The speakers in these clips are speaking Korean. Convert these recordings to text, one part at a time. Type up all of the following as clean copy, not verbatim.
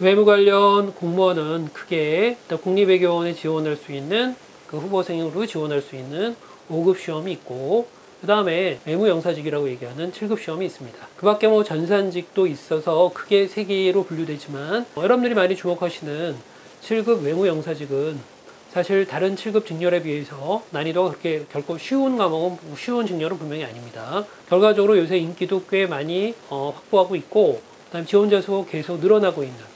외무 관련 공무원은 크게 국립외교원에 지원할 수 있는 그 후보생으로 지원할 수 있는 5급 시험이 있고, 그 다음에 외무영사직이라고 얘기하는 7급 시험이 있습니다. 그 밖에 뭐 전산직도 있어서 크게 3개로 분류되지만, 여러분들이 많이 주목하시는 7급 외무영사직은 사실 다른 7급 직렬에 비해서 난이도가 그렇게 결코 쉬운 과목은, 쉬운 직렬은 분명히 아닙니다. 결과적으로 요새 인기도 꽤 많이 확보하고 있고, 그다음 지원자 수 계속 늘어나고 있는,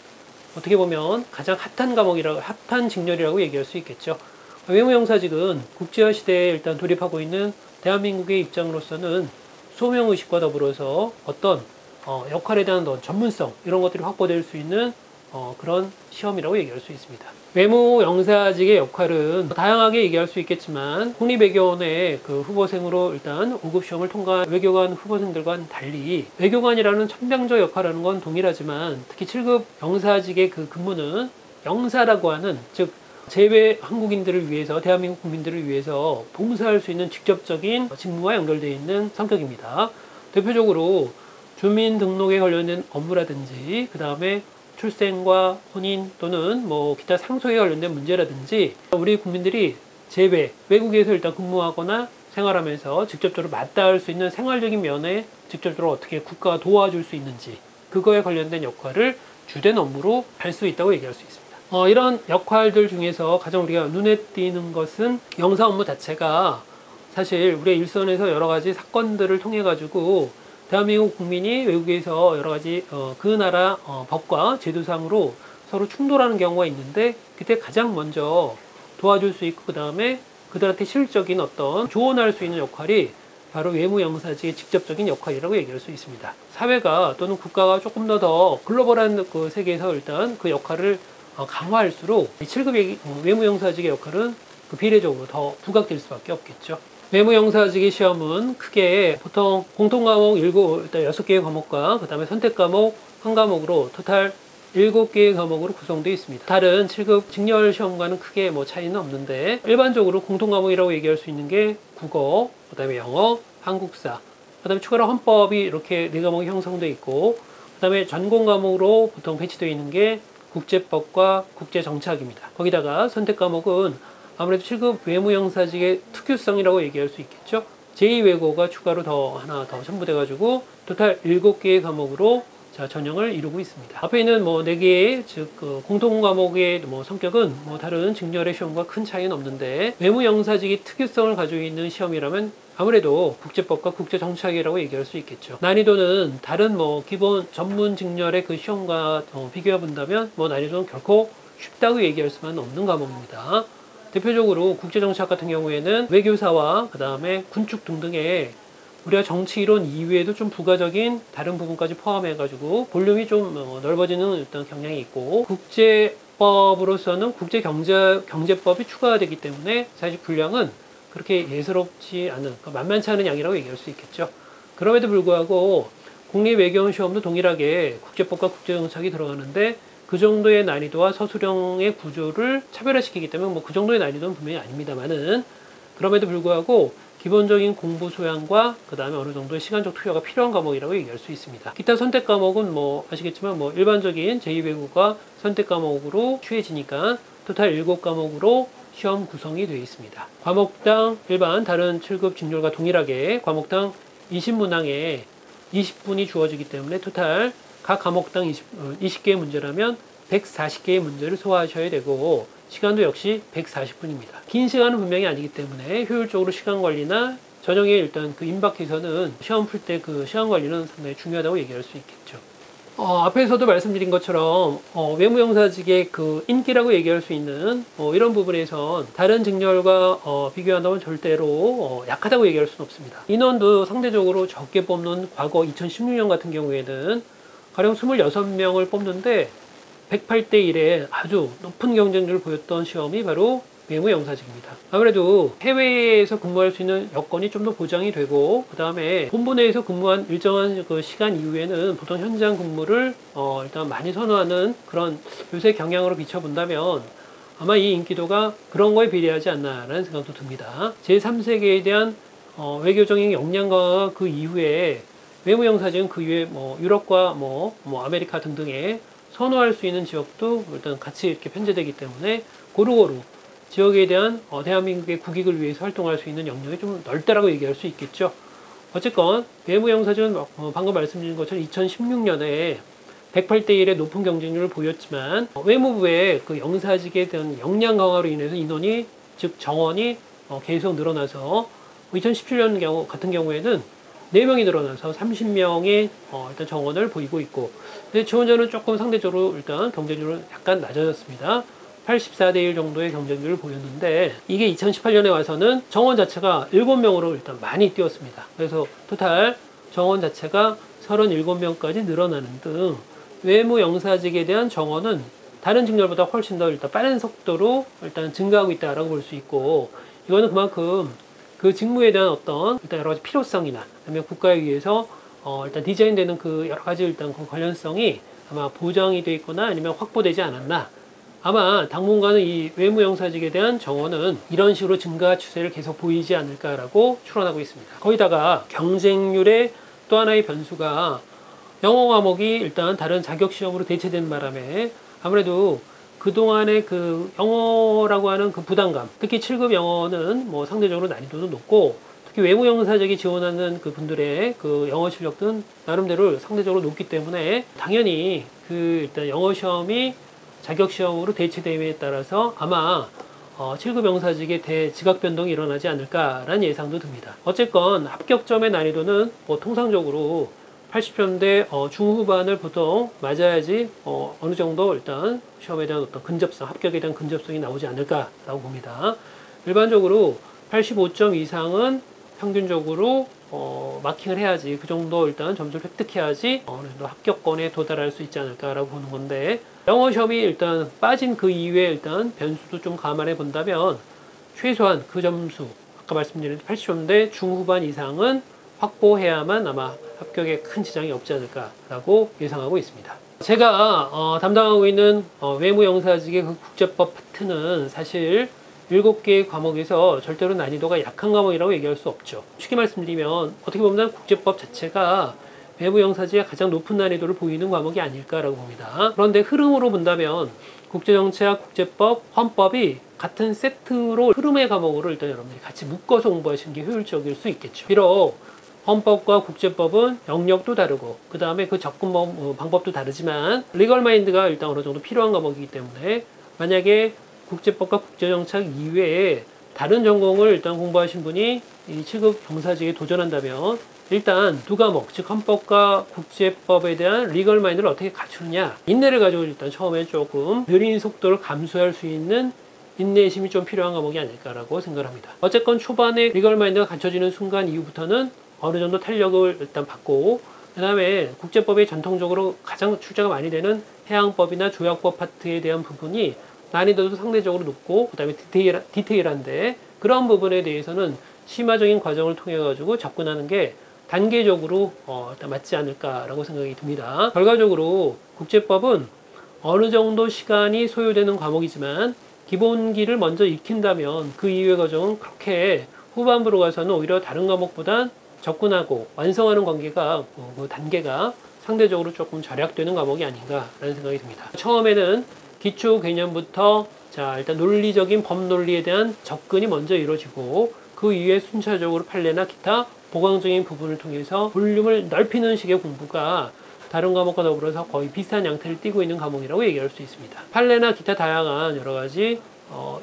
어떻게 보면 가장 핫한 직렬이라고 얘기할 수 있겠죠. 외무영사직은 국제화 시대에 일단 돌입하고 있는 대한민국의 입장으로서는 소명의식과 더불어서 어떤 역할에 대한 전문성, 이런 것들이 확보될 수 있는 그런 시험이라고 얘기할 수 있습니다. 외무영사직의 역할은 다양하게 얘기할 수 있겠지만, 국립외교원의 그 후보생으로 일단 5급 시험을 통과한 외교관 후보생들과는 달리 외교관이라는 천병적 역할을 하는 건 동일하지만, 특히 7급 영사직의 그 근무는 영사라고 하는, 즉 재외 한국인들을 위해서, 대한민국 국민들을 위해서 봉사할 수 있는 직접적인 직무와 연결되어 있는 성격입니다. 대표적으로 주민등록에 관련된 업무라든지, 그 다음에 출생과 혼인 또는 뭐 기타 상속에 관련된 문제라든지, 우리 국민들이 재외, 외국에서 일단 근무하거나 생활하면서 직접적으로 맞닿을 수 있는 생활적인 면에 직접적으로 어떻게 국가가 도와줄 수 있는지, 그거에 관련된 역할을 주된 업무로 할 수 있다고 얘기할 수 있습니다. 이런 역할들 중에서 가장 우리가 눈에 띄는 것은, 영사 업무 자체가 사실 우리의 일선에서 여러 가지 사건들을 통해 가지고 대한민국 국민이 외국에서 여러 가지 그 나라 법과 제도상으로 서로 충돌하는 경우가 있는데, 그때 가장 먼저 도와줄 수 있고, 그 다음에 그들한테 실질적인 어떤 조언할 수 있는 역할이 바로 외무영사직의 직접적인 역할이라고 얘기할 수 있습니다. 사회가 또는 국가가 조금 더 글로벌한 그 세계에서 일단 그 역할을 강화할수록 7급 외무영사직의 역할은 그 비례적으로 더 부각될 수밖에 없겠죠. 외무영사직의 시험은 크게 보통 공통과목 6개의 과목과 그 다음에 선택과목 1과목으로 토탈 7개의 과목으로 구성되어 있습니다. 다른 7급 직렬 시험과는 크게 뭐 차이는 없는데, 일반적으로 공통과목이라고 얘기할 수 있는 게 국어, 그 다음에 영어, 한국사, 그 다음에 추가로 헌법이 이렇게 4과목이 형성되어 있고, 그 다음에 전공 과목으로 보통 배치되어 있는 게 국제법과 국제정치학입니다. 거기다가 선택 과목은 아무래도 7급 외무영사직의 특유성이라고 얘기할 수 있겠죠. 제2외국어가 추가로 하나 더 첨부돼 가지고 토탈 7개의 과목으로 전형을 이루고 있습니다. 앞에 있는 4개의 즉 공통 과목의 성격은 다른 직렬의 시험과 큰 차이는 없는데, 외무영사직이 특유성을 가지고 있는 시험이라면 아무래도 국제법과 국제정치학이라고 얘기할 수 있겠죠. 난이도는 다른 기본 전문 직렬의 그 시험과 비교해 본다면 난이도는 결코 쉽다고 얘기할 수만 없는 과목입니다. 대표적으로 국제정치학 같은 경우에는 외교사와 그 다음에 군축 등등의 우리가 정치이론 이외에도 좀 부가적인 다른 부분까지 포함해가지고 볼륨이 좀 넓어지는 어떤 경향이 있고, 국제법으로서는 국제경제법이 추가가 되기 때문에 사실 분량은 그렇게 예사롭지 않은, 만만치 않은 양이라고 얘기할 수 있겠죠. 그럼에도 불구하고 국립외교원 시험도 동일하게 국제법과 국제정책이 들어가는데, 그 정도의 난이도와 서술형의 구조를 차별화시키기 때문에 그 정도의 난이도는 분명히 아닙니다만은, 그럼에도 불구하고 기본적인 공부 소양과 그 다음에 어느 정도의 시간적 투여가 필요한 과목이라고 얘기할 수 있습니다. 기타 선택 과목은 아시겠지만 일반적인 제2외국어가 선택 과목으로 취해지니까 토탈 7과목으로 시험 구성이 되어 있습니다. 과목당 일반 다른 7급 직렬과 동일하게 과목당 20문항에 20분이 주어지기 때문에 토탈 각 과목당 20개의 문제라면 140개의 문제를 소화하셔야 되고, 시간도 역시 140분입니다. 긴 시간은 분명히 아니기 때문에 효율적으로 시간 관리나 전형에 일단 그 임박해서는 시험 풀 때 그 시간 관리는 상당히 중요하다고 얘기할 수 있겠죠. 앞에서도 말씀드린 것처럼 외무영사직의 그 인기라고 얘기할 수 있는 이런 부분에선 다른 직렬과 비교한다면 절대로 약하다고 얘기할 수는 없습니다. 인원도 상대적으로 적게 뽑는 과거 2016년 같은 경우에는 가령 26명을 뽑는데 108대 1의 아주 높은 경쟁률을 보였던 시험이 바로 외무영사직입니다. 아무래도 해외에서 근무할 수 있는 여건이 좀 더 보장이 되고, 그 다음에 본부 내에서 근무한 일정한 그 시간 이후에는 보통 현장 근무를 일단 많이 선호하는 그런 요새 경향으로 비춰본다면 아마 이 인기도가 그런 거에 비례하지 않나라는 생각도 듭니다. 제3세계에 대한 외교적인 역량 강화가 그 이후에 외무영사직은 그 이후에 유럽과 아메리카 등등의 선호할 수 있는 지역도 일단 같이 이렇게 편제되기 때문에 고루고루 지역에 대한 대한민국의 국익을 위해서 활동할 수 있는 영역이 좀 넓다라고 얘기할 수 있겠죠. 어쨌건 외무영사직은 방금 말씀드린 것처럼 2016년에 108대 1의 높은 경쟁률을 보였지만 외무부의 그 영사직에 대한 역량 강화로 인해서 인원이 즉 정원이 계속 늘어나서 2017년 같은 경우에는 4명이 늘어나서 30명의 일단 정원을 보이고 있고, 근데 지원자는 조금 상대적으로 일단 경쟁률은 약간 낮아졌습니다. 84대 1 정도의 경쟁률을 보였는데, 이게 2018년에 와서는 정원 자체가 7명으로 일단 많이 뛰었습니다. 그래서 토탈 정원 자체가 37명까지 늘어나는 등 외무 영사직에 대한 정원은 다른 직렬보다 훨씬 더 일단 빠른 속도로 일단 증가하고 있다라고 볼 수 있고, 이거는 그만큼 그 직무에 대한 어떤 일단 여러 가지 필요성이나 아니면 국가에 의해서 일단 디자인되는 그 여러 가지 일단 그 관련성이 아마 보장이 돼 있거나 아니면 확보되지 않았나. 아마 당분간은 이 외무영사직에 대한 정원은 이런 식으로 증가 추세를 계속 보이지 않을까라고 추론하고 있습니다. 거기다가 경쟁률의 또 하나의 변수가 영어 과목이 일단 다른 자격 시험으로 대체된 바람에 아무래도 그동안의 그 영어라고 하는 그 부담감, 특히 7급 영어는 뭐 상대적으로 난이도도 높고, 특히 외무영사직이 지원하는 그 분들의 그 영어 실력은 나름대로 상대적으로 높기 때문에 당연히 그 일단 영어 시험이 자격 시험으로 대체됨에 따라서 아마 7급 영사직의 대지각 변동이 일어나지 않을까라는 예상도 듭니다. 어쨌건 합격점의 난이도는 뭐 통상적으로 80점대 중후반을 보통 맞아야지 어느 정도 일단 시험에 대한 어떤 근접성, 합격에 대한 근접성이 나오지 않을까라고 봅니다. 일반적으로 85점 이상은 평균적으로 마킹을 해야지, 그 정도 일단 점수를 획득해야지 어느 정도 합격권에 도달할 수 있지 않을까라고 보는 건데, 영어 시험이 일단 빠진 그 이후에 일단 변수도 좀 감안해 본다면 최소한 그 점수, 아까 말씀드린 80점대 중후반 이상은 확보해야만 아마 합격에 큰 지장이 없지 않을까라고 예상하고 있습니다. 제가 담당하고 있는 외무영사직의 그 국제법 파트는 사실 7개의 과목에서 절대로 난이도가 약한 과목이라고 얘기할 수 없죠. 쉽게 말씀드리면 어떻게 보면 국제법 자체가 외무영사직의 가장 높은 난이도를 보이는 과목이 아닐까라고 봅니다. 그런데 흐름으로 본다면 국제정치학, 국제법, 헌법이 같은 세트로 흐름의 과목으로 일단 여러분들이 같이 묶어서 공부하시는 게 효율적일 수 있겠죠. 비록 헌법과 국제법은 영역도 다르고 그 다음에 그 접근 방법도 다르지만 리걸 마인드가 일단 어느 정도 필요한 과목이기 때문에, 만약에 국제법과 국제정책 이외에 다른 전공을 일단 공부하신 분이 이 7급 경사직에 도전한다면 일단 두 과목, 즉 헌법과 국제법에 대한 리걸 마인드를 어떻게 갖추느냐, 인내를 가지고 일단 처음에 조금 느린 속도를 감수할 수 있는 인내심이 좀 필요한 과목이 아닐까라고 생각을 합니다. 어쨌건 초반에 리걸 마인드가 갖춰지는 순간 이후부터는 어느 정도 탄력을 일단 받고, 그 다음에 국제법에 전통적으로 가장 출제가 많이 되는 해양법이나 조약법 파트에 대한 부분이 난이도도 상대적으로 높고, 그 다음에 디테일한데 그런 부분에 대해서는 심화적인 과정을 통해 가지고 접근하는 게 단계적으로 일단 맞지 않을까라고 생각이 듭니다. 결과적으로 국제법은 어느 정도 시간이 소요되는 과목이지만 기본기를 먼저 익힌다면 그 이후의 과정은 그렇게 후반부로 가서는 오히려 다른 과목보다 접근하고 완성하는 관계가 그 단계가 상대적으로 조금 절약되는 과목이 아닌가라는 생각이 듭니다. 처음에는 기초 개념부터 일단 논리적인 법논리에 대한 접근이 먼저 이루어지고, 그 이후에 순차적으로 판례나 기타 보강적인 부분을 통해서 볼륨을 넓히는 식의 공부가 다른 과목과 더불어서 거의 비슷한 양태를 띠고 있는 과목이라고 얘기할 수 있습니다. 판례나 기타 다양한 여러 가지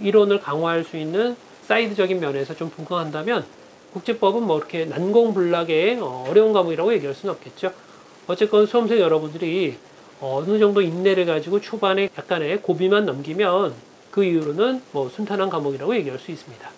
이론을 강화할 수 있는 사이드적인 면에서 좀 분강한다면 국제법은 뭐 이렇게 난공불락의 어려운 과목이라고 얘기할 수는 없겠죠. 어쨌건 수험생 여러분들이 어느 정도 인내를 가지고 초반에 약간의 고비만 넘기면 그 이후로는 뭐 순탄한 과목이라고 얘기할 수 있습니다.